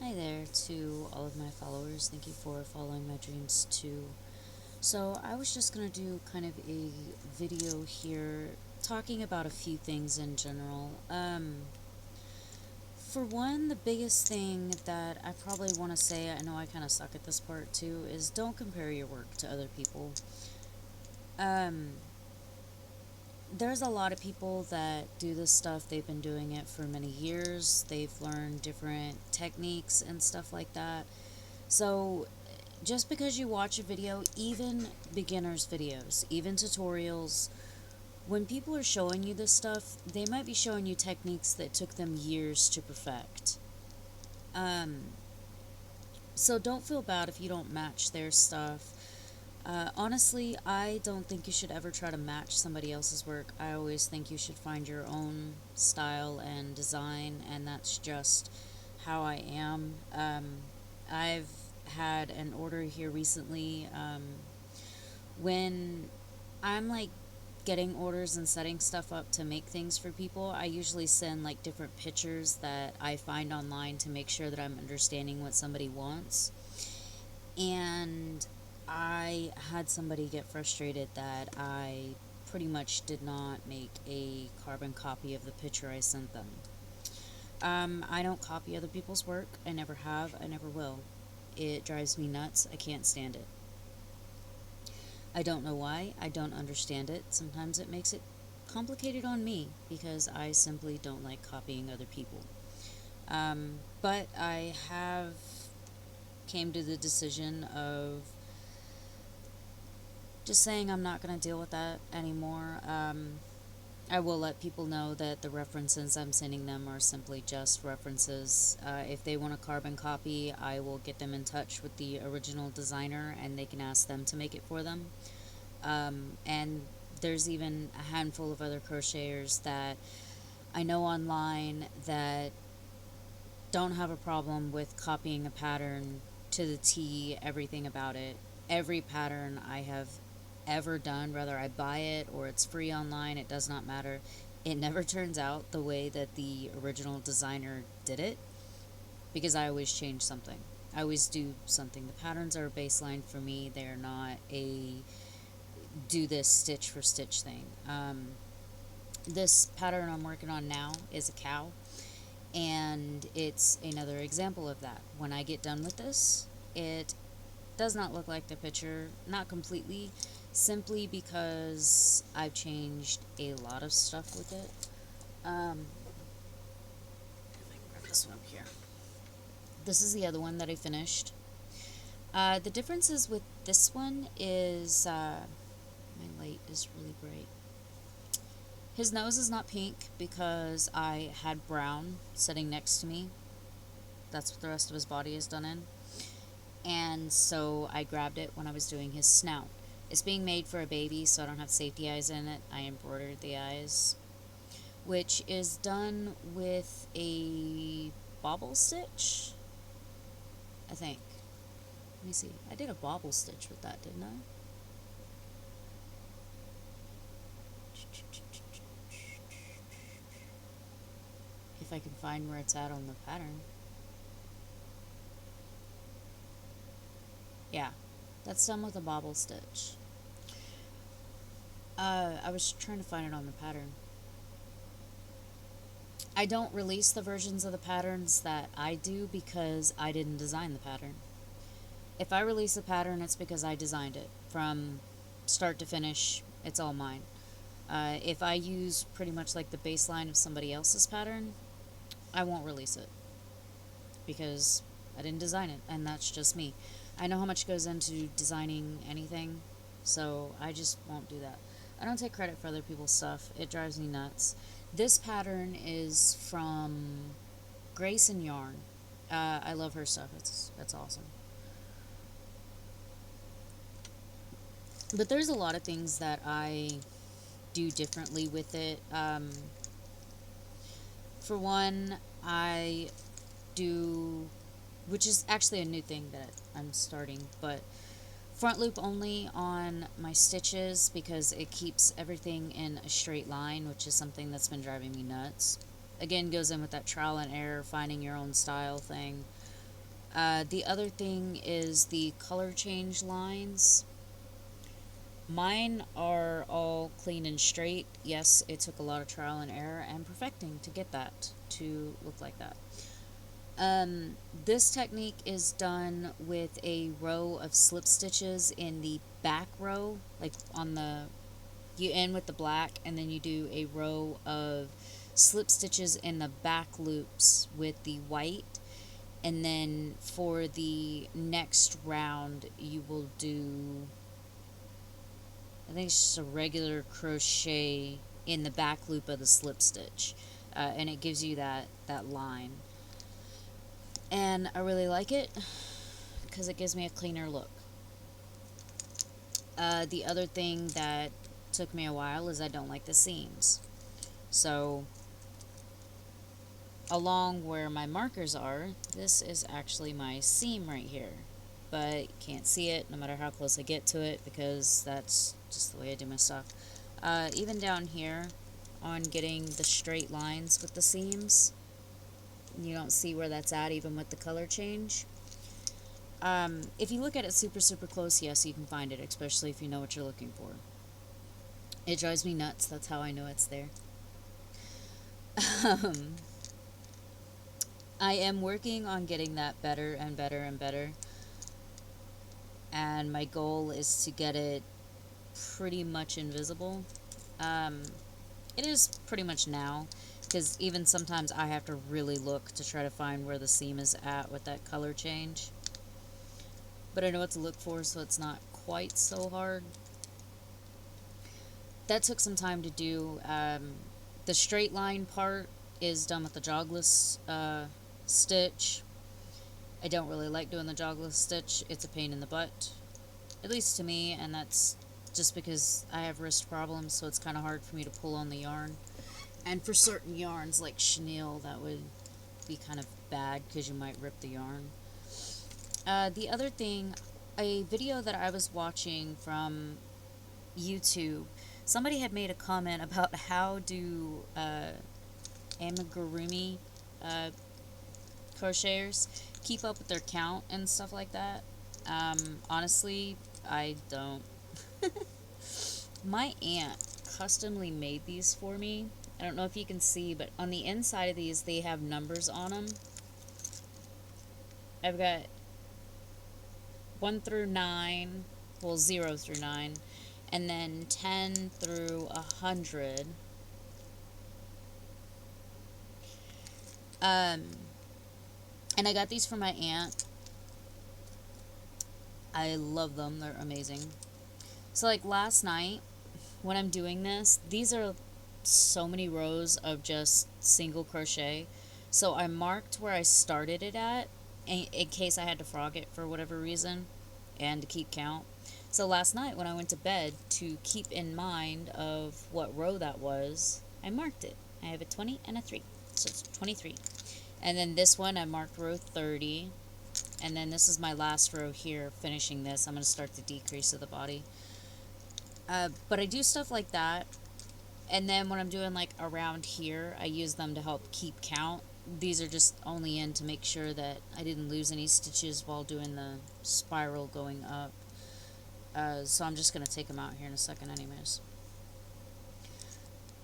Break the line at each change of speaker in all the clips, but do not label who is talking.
Hi there to all of my followers. Thank you for following my dreams too. So, I was just going to do kind of a video here talking about a few things in general. For one, the biggest thing that I probably want to say, I know I kind of suck at this part too, is don't compare your work to other people. Um, there's a lot of people that do this stuff. They've been doing it for many years. They've learned different techniques and stuff like that. So, just because you watch a video, even beginners' videos, even tutorials, when people are showing you this stuff, they might be showing you techniques that took them years to perfect. Um, so don't feel bad if you don't match their stuff. Honestly, I don't think you should ever try to match somebody else's work. I always think you should find your own style and design, and that's just how I am. I've had an order here recently. When I'm like getting orders and setting stuff up to make things for people, I usually send like different pictures that I find online to make sure that I'm understanding what somebody wants. And I had somebody get frustrated that I pretty much did not make a carbon copy of the picture I sent them. I don't copy other people's work. I never have. I never will. It drives me nuts. I can't stand it. I don't know why. I don't understand it. Sometimes it makes it complicated on me because I simply don't like copying other people. But I have came to the decision of just saying I'm not going to deal with that anymore. I will let people know that the references I'm sending them are simply just references. If they want a carbon copy, I will get them in touch with the original designer and they can ask them to make it for them. And there's even a handful of other crocheters that I know online that don't have a problem with copying a pattern to the T, everything about it. Every pattern I have ever done, whether I buy it or it's free online, it does not matter. It never turns out the way that the original designer did it because I always change something. I always do something. The patterns are a baseline for me, they're not a do this stitch for stitch thing. This pattern I'm working on now is a cow, and it's another example of that. When I get done with this, it does not look like the picture, not completely, simply because I've changed a lot of stuff with it. If I can grab this one up here. This is the other one that I finished. The differences with this one is my light is really bright. His nose is not pink because I had brown sitting next to me. That's what the rest of his body is done in. And so I grabbed it when I was doing his snout. It's being made for a baby, so I don't have safety eyes in it. I embroidered the eyes, which is done with a bobble stitch, I think. Let me see. I did a bobble stitch with that, didn't I? If I can find where it's at on the pattern. Yeah, that's done with a bobble stitch. I was trying to find it on the pattern. I don't release the versions of the patterns that I do because I didn't design the pattern. If I release a pattern, it's because I designed it from start to finish. It's all mine. If I use pretty much like the baseline of somebody else's pattern, I won't release it because I didn't design it, and that's just me. I know how much goes into designing anything, so I just won't do that. I don't take credit for other people's stuff. It drives me nuts. This pattern is from Grace and Yarn. I love her stuff. It's awesome. But there's a lot of things that I do differently with it. For one, I do, which is actually a new thing that I'm starting, but front loop only on my stitches because it keeps everything in a straight line, which is something that's been driving me nuts. Again, goes in with that trial and error, finding your own style thing. The other thing is the color change lines. Mine are all clean and straight. Yes, it took a lot of trial and error and perfecting to get that to look like that. This technique is done with a row of slip stitches in the back row, like on the, you end with the black and then you do a row of slip stitches in the back loops with the white, and then for the next round you will do, I think it's just a regular crochet in the back loop of the slip stitch, and it gives you that line, and I really like it because it gives me a cleaner look. The other thing that took me a while is I don't like the seams. So along where my markers are, this is actually my seam right here. But can't see it no matter how close I get to it because that's just the way I do my stuff. Even down here on getting the straight lines with the seams, you don't see where that's at even with the color change. If you look at it super, super close, yes, you can find it, especially if you know what you're looking for. It drives me nuts. That's how I know it's there. Um, I am working on getting that better and better and better. And my goal is to get it pretty much invisible. Um, it is pretty much now, because even sometimes I have to really look to try to find where the seam is at with that color change. But I know what to look for, so it's not quite so hard. That took some time to do. The straight line part is done with the jogless stitch. I don't really like doing the jogless stitch. It's a pain in the butt, at least to me, and that's just because I have wrist problems, so it's kind of hard for me to pull on the yarn. And for certain yarns like chenille, that would be kind of bad because you might rip the yarn. The other thing, a video that I was watching from YouTube, somebody had made a comment about how do amigurumi uh, crocheters keep up with their count and stuff like that. Honestly, I don't. My aunt customly made these for me. I don't know if you can see, but on the inside of these, they have numbers on them. I've got 1 through 9, well, 0 through 9, and then 10 through 100. Um, and I got these from my aunt. I love them. They're amazing. So, like, last night, when I'm doing this, these are so many rows of just single crochet. So I marked where I started it at in case I had to frog it for whatever reason and to keep count. So last night when I went to bed, to keep in mind of what row that was, I marked it. I have a 20 and a 3. So it's 23. And then this one I marked row 30. And then this is my last row here, finishing this. I'm going to start the decrease of the body. But I do stuff like that. And then when I'm doing like around here, I use them to help keep count. These are just only in to make sure that I didn't lose any stitches while doing the spiral going up. So I'm just going to take them out here in a second anyways.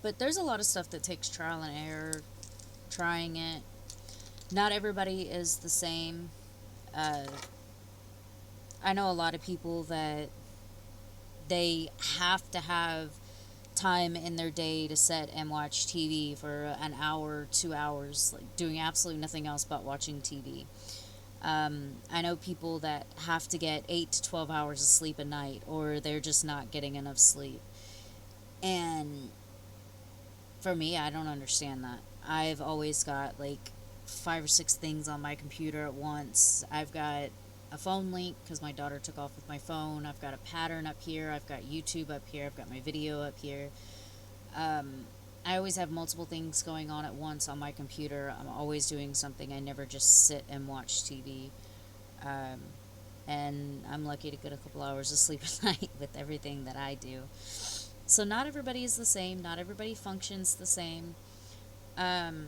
But there's a lot of stuff that takes trial and error, trying it. Not everybody is the same. I know a lot of people that they have to have time in their day to sit and watch TV for an hour, 2 hours, like doing absolutely nothing else but watching TV. I know people that have to get 8 to 12 hours of sleep a night, or they're just not getting enough sleep. And for me, I don't understand that. I've always got like 5 or 6 things on my computer at once. I've got a phone link because my daughter took off with my phone. I've got a pattern up here. I've got YouTube up here. I've got my video up here. I always have multiple things going on at once on my computer. I'm always doing something. I never just sit and watch TV. Um, and I'm lucky to get a couple hours of sleep a night with everything that I do. So not everybody is the same. Not everybody functions the same. Um,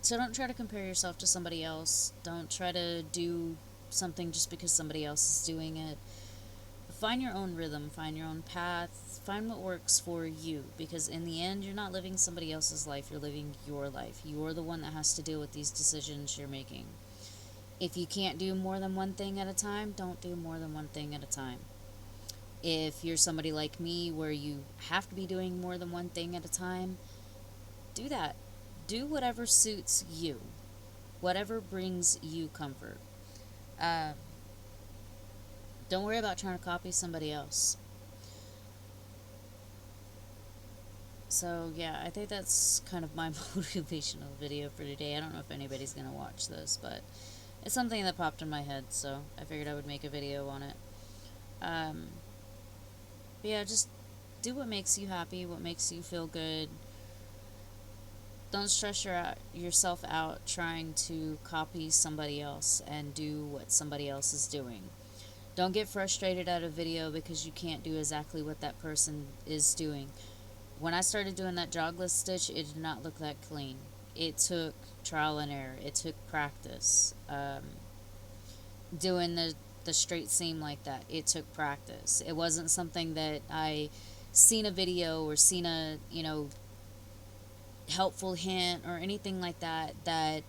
So don't try to compare yourself to somebody else. Don't try to do something just because somebody else is doing it. Find your own rhythm, find your own path, find what works for you, because in the end, you're not living somebody else's life, you're living your life. You're the one that has to deal with these decisions you're making. If you can't do more than one thing at a time, don't do more than one thing at a time. If you're somebody like me where you have to be doing more than one thing at a time, do that. Do whatever suits you, whatever brings you comfort. Uh, don't worry about trying to copy somebody else. So, yeah, I think that's kind of my motivational video for today. I don't know if anybody's going to watch this, but it's something that popped in my head, so I figured I would make a video on it. Um, but yeah, just do what makes you happy, what makes you feel good. Don't stress yourself out trying to copy somebody else and do what somebody else is doing. Don't get frustrated at a video because you can't do exactly what that person is doing. When I started doing that jogless stitch, it did not look that clean. It took trial and error. It took practice. Doing the straight seam like that, it took practice. It wasn't something that I seen a video or seen a helpful hint or anything like that that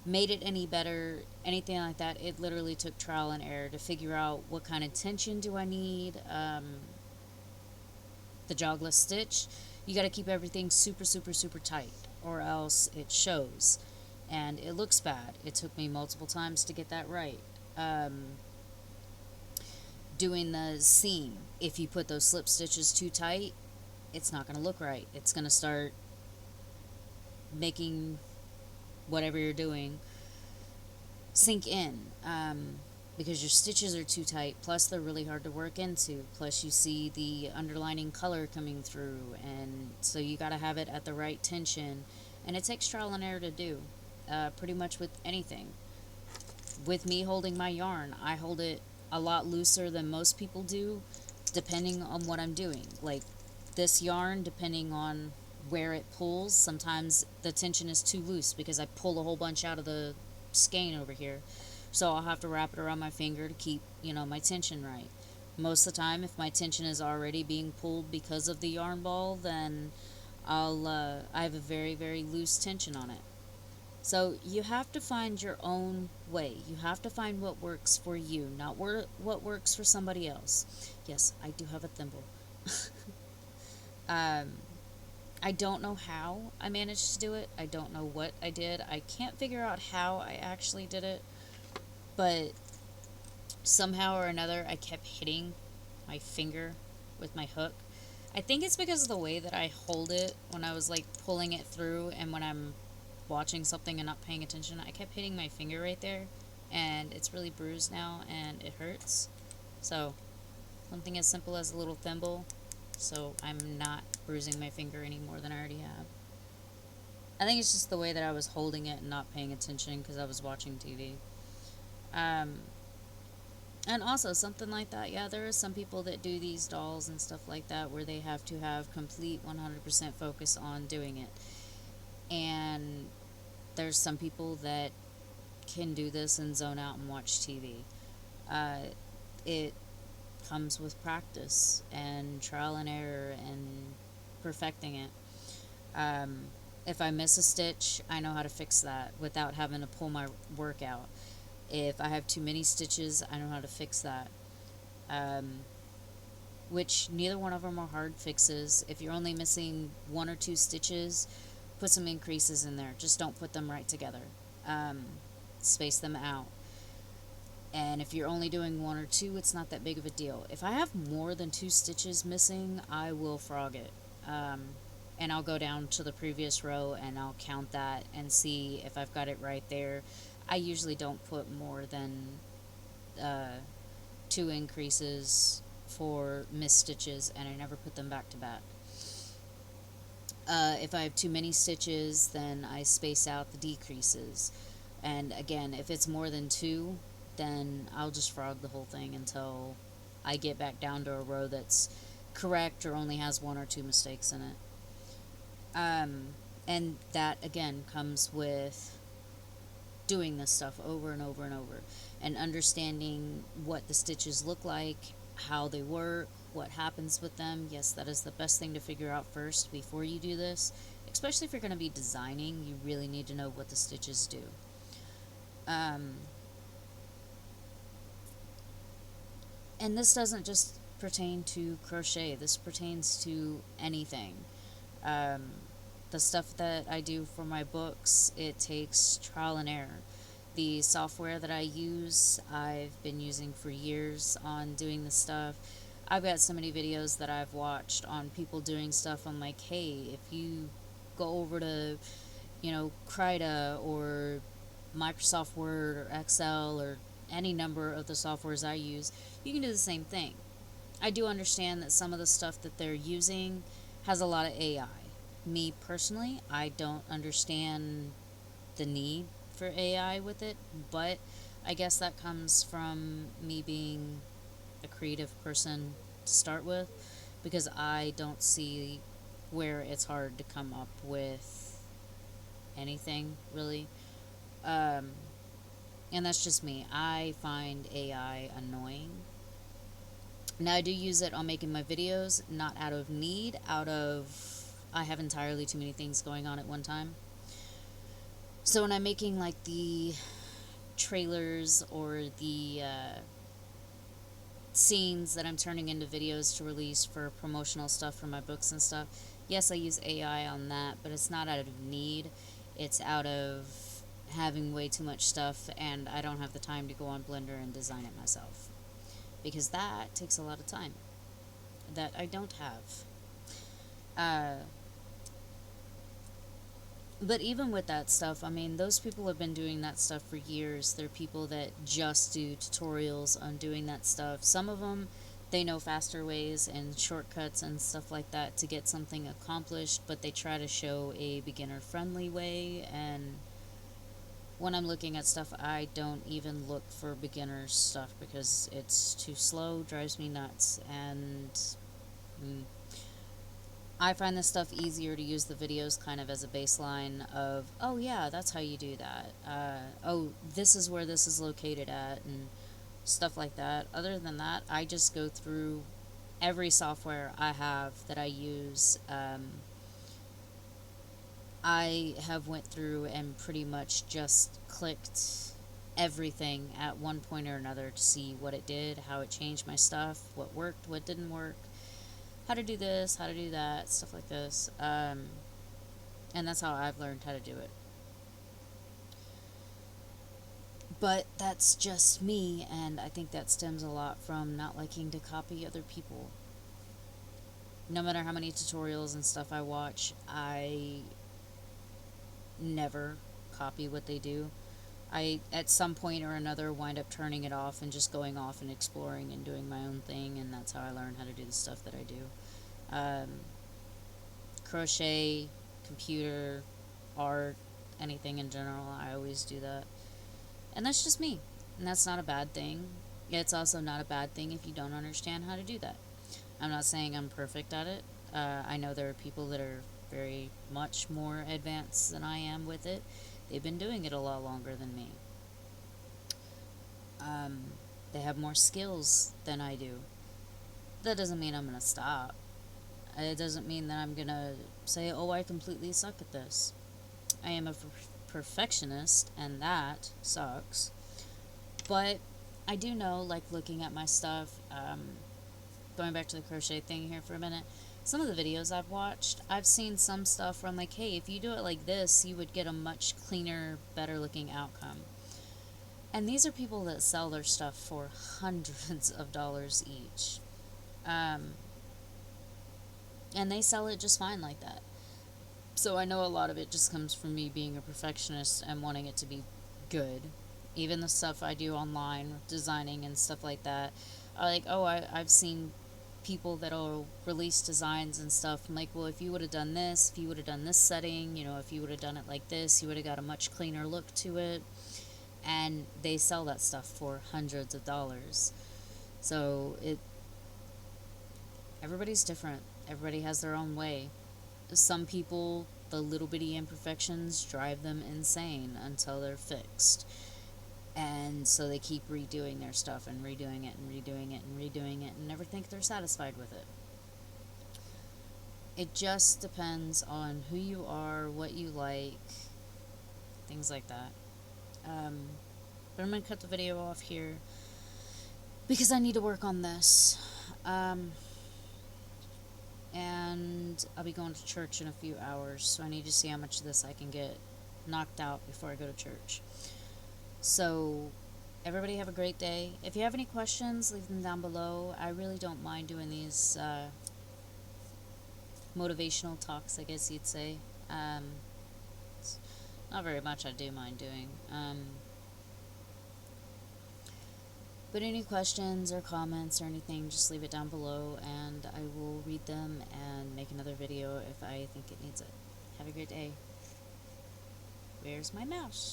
made it any better, anything like that. It literally took trial and error to figure out what kind of tension do I need. The jogless stitch, you got to keep everything super, super, super tight, or else it shows and it looks bad. It took me multiple times to get that right. Doing the seam, if you put those slip stitches too tight, it's not going to look right. It's going to start making whatever you're doing sink in, because your stitches are too tight, plus they're really hard to work into, plus you see the underlining color coming through, and so you got to have it at the right tension, and it takes trial and error to do, pretty much with anything. With me holding my yarn, I hold it a lot looser than most people do, depending on what I'm doing. Like this yarn, depending on where it pulls, sometimes the tension is too loose because I pull a whole bunch out of the skein over here. So I'll have to wrap it around my finger to keep, my tension right. Most of the time, if my tension is already being pulled because of the yarn ball, then I have a very, very loose tension on it. So you have to find your own way. You have to find what works for you, not what works for somebody else. Yes, I do have a thimble. um, I don't know how I managed to do it. I don't know what I did. I can't figure out how I actually did it, but somehow or another I kept hitting my finger with my hook. I think it's because of the way that I hold it when I was like pulling it through, and when I'm watching something and not paying attention, I kept hitting my finger right there, and it's really bruised now and it hurts. So something as simple as a little thimble, so I'm not bruising my finger any more than I already have. I think it's just the way that I was holding it and not paying attention because I was watching TV. Um, and also something like that, yeah, there are some people that do these dolls and stuff like that where they have to have complete 100% focus on doing it. And there's some people that can do this and zone out and watch TV. It comes with practice and trial and error and perfecting it. Um, if I miss a stitch, I know how to fix that without having to pull my work out. If I have too many stitches, I know how to fix that. Um, which neither one of them are hard fixes. If you're only missing one or two stitches, put some increases in there. Just don't put them right together. Um, Space them out. And if you're only doing one or two, it's not that big of a deal. If I have more than two stitches missing, I will frog it. And I'll go down to the previous row and I'll count that and see if I've got it right there. I usually don't put more than uh, two increases for missed stitches, and I never put them back to back. If I have too many stitches, then I space out the decreases. And again, if it's more than two, then I'll just frog the whole thing until I get back down to a row that's correct or only has one or two mistakes in it. And that again comes with doing this stuff over and over and over and understanding what the stitches look like, how they work, what happens with them. Yes, that is the best thing to figure out first before you do this. Especially if you're going to be designing, you really need to know what the stitches do. Um, and this doesn't just pertain to crochet, this pertains to anything. Um, the stuff that I do for my books, it takes trial and error. The software that I use, I've been using for years on doing this stuff. I've got so many videos that I've watched on people doing stuff. I'm like, hey, if you go over to, Krita or Microsoft Word or Excel or any number of the softwares I use, you can do the same thing. I do understand that some of the stuff that they're using has a lot of AI. Me personally, I don't understand the need for AI with it, but I guess that comes from me being a creative person to start with, because I don't see where it's hard to come up with anything really. Um, and that's just me. I find AI annoying. Now, I do use it on making my videos, not out of need, out of I have entirely too many things going on at one time. So when I'm making like the trailers or the scenes that I'm turning into videos to release for promotional stuff for my books and stuff, yes, I use AI on that, but it's not out of need. It's out of having way too much stuff, and I don't have the time to go on Blender and design it myself, because that takes a lot of time that I don't have. Uh, but even with that stuff, I mean, those people have been doing that stuff for years. They're people that just do tutorials on doing that stuff. Some of them, they know faster ways and shortcuts and stuff like that to get something accomplished, but they try to show a beginner friendly way. And when I'm looking at stuff, I don't even look for beginner stuff because it's too slow, drives me nuts, and mm, I find this stuff easier to use the videos kind of as a baseline of, oh yeah, that's how you do that. Oh, this is where this is located at, and stuff like that. Other than that, I just go through every software I have that I use. I have went through and pretty much just clicked everything at one point or another to see what it did, how it changed my stuff, what worked, what didn't work, how to do this, how to do that, stuff like this. And that's how I've learned how to do it. But that's just me, and I think that stems a lot from not liking to copy other people. No matter how many tutorials and stuff I watch, I never copy what they do. I, at some point or another, wind up turning it off and just going off and exploring and doing my own thing, and that's how I learn how to do the stuff that I do. Um, Crochet, computer, art, anything in general, I always do that. And that's just me. And that's not a bad thing. It's also not a bad thing if you don't understand how to do that. I'm not saying I'm perfect at it. I know there are people that are very much more advanced than I am with it. They've been doing it a lot longer than me. Um, they have more skills than I do. That doesn't mean I'm going to stop. It doesn't mean that I'm going to say, oh, I completely suck at this. I am a perfectionist, and that sucks. But I do know, like, looking at my stuff, going back to the crochet thing here for a minute, some of the videos I've watched, I've seen some stuff where I'm like, hey, if you do it like this, you would get a much cleaner, better looking outcome. And these are people that sell their stuff for hundreds of dollars each. Um, and they sell it just fine like that. So I know a lot of it just comes from me being a perfectionist and wanting it to be good. Even the stuff I do online, designing and stuff like that, I like, oh, I've seen people that'll release designs and stuff. I'm like, well, if you would have done this, if you would have done this setting, if you would have done it like this, you would have got a much cleaner look to it. And they sell that stuff for hundreds of dollars. So everybody's different. Everybody has their own way. Some people the little bitty imperfections drive them insane until they're fixed. And so they keep redoing their stuff and redoing it and redoing it and redoing it and never think they're satisfied with it. It just depends on who you are, what you like, things like that. But I'm going to cut the video off here because I need to work on this. And I'll be going to church in a few hours, so I need to see how much of this I can get knocked out before I go to church. So, everybody have a great day. If you have any questions, leave them down below. I really don't mind doing these motivational talks, I guess you'd say. It's not very much I do mind doing. But any questions or comments or anything, just leave it down below and I will read them and make another video if I think it needs it. Have a great day. Where's my mouse?